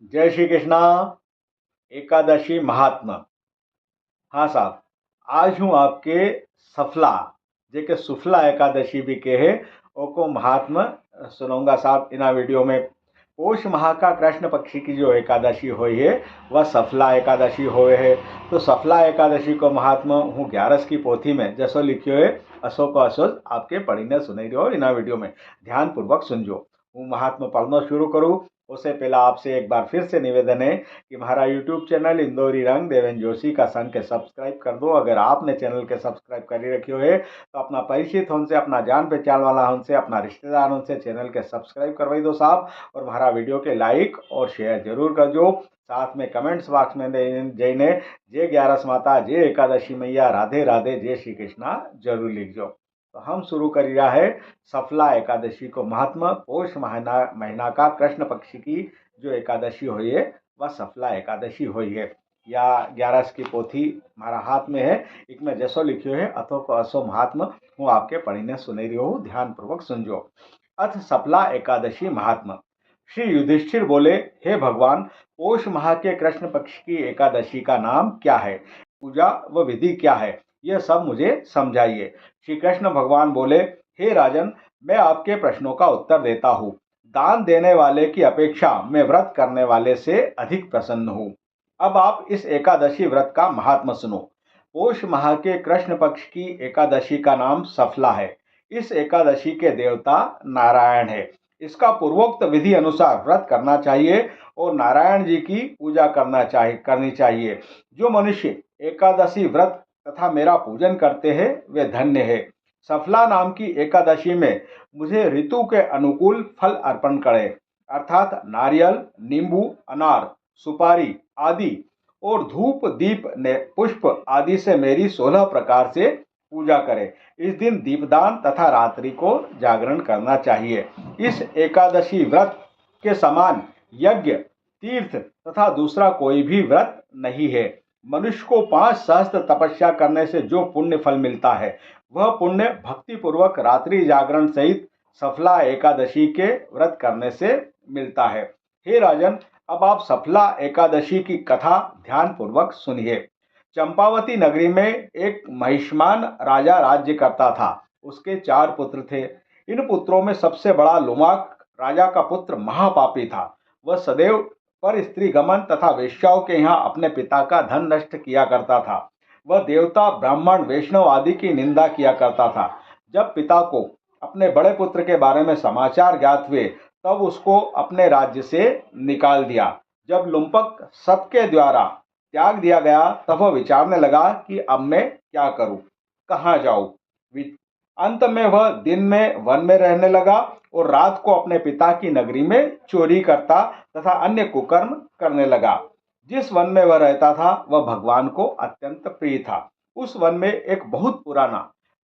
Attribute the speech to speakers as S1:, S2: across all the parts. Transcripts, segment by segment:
S1: जय श्री कृष्णा। एकादशी महात्मा। हाँ साहब, आज हूँ आपके सफला जेके सुफला एकादशी भी कहे ओको महात्मा सुनाऊंगा साहब इना वीडियो में। पोष माह का कृष्ण पक्षी की जो एकादशी हुई है वह सफला एकादशी हुए है। तो सफला एकादशी को महात्मा हूँ 11 की पोथी में जैसो लिखियो है असो को असो आपके पढ़ीने सुनाई रहो इना वीडियो में ध्यान पूर्वक सुनजो। हूँ महात्मा पढ़ना शुरू करूँ उससे पहला आपसे एक बार फिर से निवेदन है कि हमारा यूट्यूब चैनल इंदौरी रंग देवेंद्र जोशी का संग के सब्सक्राइब कर दो। अगर आपने चैनल के सब्सक्राइब कर रखियो है तो अपना परिचित उनसे, अपना जान पहचान वाला उनसे, अपना रिश्तेदार उनसे चैनल के सब्सक्राइब करवाई दो साहब। और हमारा वीडियो के लाइक और शेयर जरूर कर दो। साथ में कमेंट्स बॉक्स में जैने जय 11 माता, जय एकादशी मैया, राधे राधे, जय श्री कृष्णा जरूर लिख दो। तो हम शुरू कर रहा है सफला एकादशी को महात्मा। पोष महीना का कृष्ण पक्ष की जो एकादशी हुई है वह सफला एकादशी हुई है। या 11 की पोथी हमारा हाथ में है, एक में जैसो लिखियो है अथो को असो महात्मा हूँ आपके पढ़ीने सुने रही हूँ, ध्यान पूर्वक सुनजो। अथ सफला एकादशी महात्मा। श्री युधिष्ठिर बोले, हे भगवान, पोष माह के कृष्ण पक्ष की एकादशी का नाम क्या है, पूजा व विधि क्या है, यह सब मुझे समझाइए। श्री कृष्ण भगवान बोले, हे राजन, मैं आपके प्रश्नों का उत्तर देता हूँ। दान देने वाले की अपेक्षा मैं व्रत करने वाले से अधिक प्रसन्न हूँ। अब आप इस एकादशी व्रत का महात्मा सुनो। पोष माह के कृष्ण पक्ष की एकादशी का नाम सफला है। इस एकादशी के देवता नारायण है। इसका पूर्वोक्त विधि अनुसार व्रत करना चाहिए और नारायण जी की पूजा करनी चाहिए। जो मनुष्य एकादशी व्रत तथा मेरा पूजन करते हैं वे धन्य है। सफला नाम की एकादशी में मुझे ऋतु के अनुकूल फल अर्पण करें, अर्थात नारियल, नींबू, अनार, सुपारी आदि और धूप दीप ने पुष्प आदि से मेरी 16 प्रकार से पूजा करें। इस दिन दीपदान तथा रात्रि को जागरण करना चाहिए। इस एकादशी व्रत के समान यज्ञ, तीर्थ तथा दूसरा कोई भी व्रत नहीं है। मनुष्य को 5 सहस्त्र तपस्या करने से जो पुण्य फल मिलता है वह पुण्य भक्ति पूर्वक रात्रि जागरण सहित सफला एकादशी के व्रत करने से मिलता है। हे राजन, अब आप सफला एकादशी की कथा ध्यान पूर्वक सुनिए। चंपावती नगरी में एक महिष्मान राजा राज्य करता था। उसके 4 पुत्र थे। इन पुत्रों में सबसे बड़ा लुमाक राजा का पुत्र महापापी था। वह सदैव पर स्त्री गमन तथा वेश्याओं के यहाँ अपने पिता का धन नष्ट किया करता था। वह देवता, ब्राह्मण, वैष्णव आदि की निंदा किया करता था। जब पिता को अपने बड़े पुत्र के बारे में समाचार ज्ञात हुए तब उसको अपने राज्य से निकाल दिया। जब लुम्पक सबके द्वारा त्याग दिया गया तब वह विचारने लगा कि अब मैं क्या करूं, कहाँ जाऊं। अंत में वह दिन में वन में रहने लगा और रात को अपने पिता की नगरी में चोरी करता तथा अन्य कुकर्म करने लगा। जिस वन में वह रहता था वह भगवान को अत्यंत प्रिय था। उस वन में एक बहुत पुराना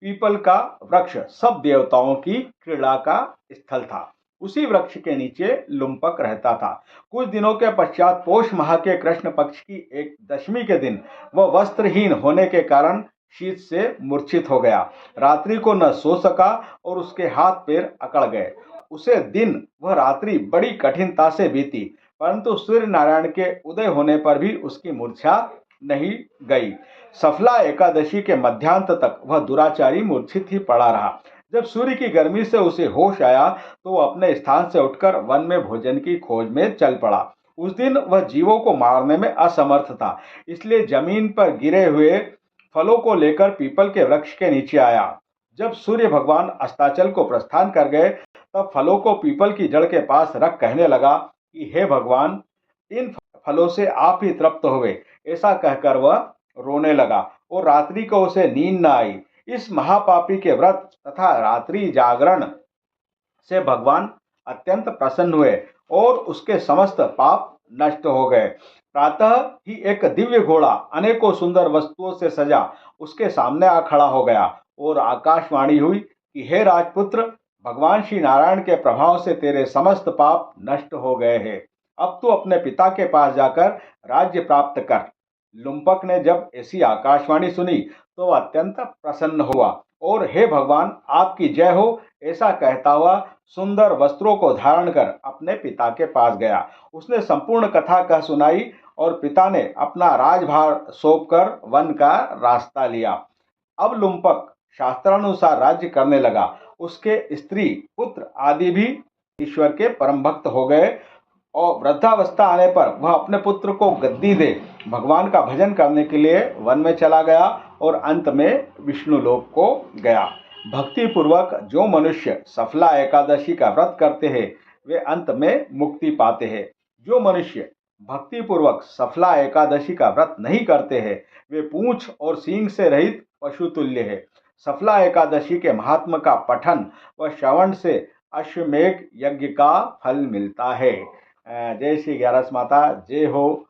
S1: पीपल का वृक्ष सब देवताओं की क्रीड़ा का स्थल था। उसी वृक्ष के नीचे लुम्पक रहता था। कुछ दिनों के पश्चात पोष माह के कृष्ण पक्ष की एक दशमी के दिन वह वस्त्रहीन होने के कारण शीत से मूर्छित हो गया। रात्रि को न सो सका और उसके हाथ पैर अकड़ गए। उसे दिन वह रात्रि बड़ी कठिनता से बीती, परंतु सूर्य नारायण के उदय होने पर भी उसकी मूर्छा नहीं गई। सफला एकादशी के मध्यांत तक वह दुराचारी मूर्छित ही पड़ा रहा। जब सूर्य की गर्मी से उसे होश आया तो वह अपने स्थान से उठकर वन में भोजन की खोज में चल पड़ा। उस दिन वह जीवों को मारने में असमर्थ था, इसलिए जमीन पर गिरे हुए फलों को लेकर पीपल के वृक्ष के नीचे आया। जब सूर्य भगवान अस्ताचल को प्रस्थान कर गए तब फलों को पीपल की जड़ के पास रख कहने लगा कि हे भगवान, इन फलों से आप ही तृप्त हुए। ऐसा कहकर वह रोने लगा और रात्रि को उसे नींद न आई। इस महापापी के व्रत तथा रात्रि जागरण से भगवान अत्यंत प्रसन्न हुए और उसके समस्त पाप नष्ट हो गए। प्रातः ही एक दिव्य घोड़ा अनेकों सुंदर वस्तुओं से सजा उसके सामने आ खड़ा हो गया और आकाशवाणी हुई कि हे राजपुत्र, भगवान श्री नारायण के प्रभाव से तेरे समस्त पाप नष्ट हो गए हैं। अब तू अपने पिता के पास जाकर राज्य प्राप्त कर। लुम्पक ने जब ऐसी आकाशवाणी सुनी तो अत्यंत प्रसन्न हुआ और हे भगवान आपकी जय हो ऐसा कहता हुआ सुंदर वस्त्रों को धारण कर अपने पिता के पास गया। उसने संपूर्ण कथा कह सुनाई और पिता ने अपना राजभार सौंपकर वन का रास्ता लिया। अब लुम्पक शास्त्रानुसार राज्य करने लगा। उसके स्त्री पुत्र आदि भी ईश्वर के परम भक्त हो गए और वृद्धावस्था आने पर वह अपने पुत्र को गद्दी दे भगवान का भजन करने के लिए वन में चला गया और अंत में विष्णु लोक को गया। भक्ति पूर्वक जो मनुष्य सफला एकादशी का व्रत करते हैं वे अंत में मुक्ति पाते हैं। जो मनुष्य भक्ति पूर्वक सफला एकादशी का व्रत नहीं करते हैं वे पूंछ और सींग से रहित पशु तुल्य है। सफला एकादशी के महात्म का पठन व श्रवण से अश्वमेघ यज्ञ का फल मिलता है। जय श्री ग्यारस माता, जय हो।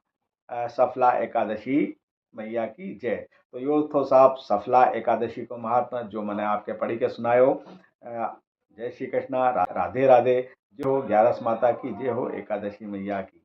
S1: सफला एकादशी मैया की जय। तो यो तो साहब सफला एकादशी को महात्मा जो मैंने आपके पढ़ी के सुनायो। जय श्री कृष्णा, राधे राधे। जय हो ग्यारस माता की, जय हो एकादशी मैया की।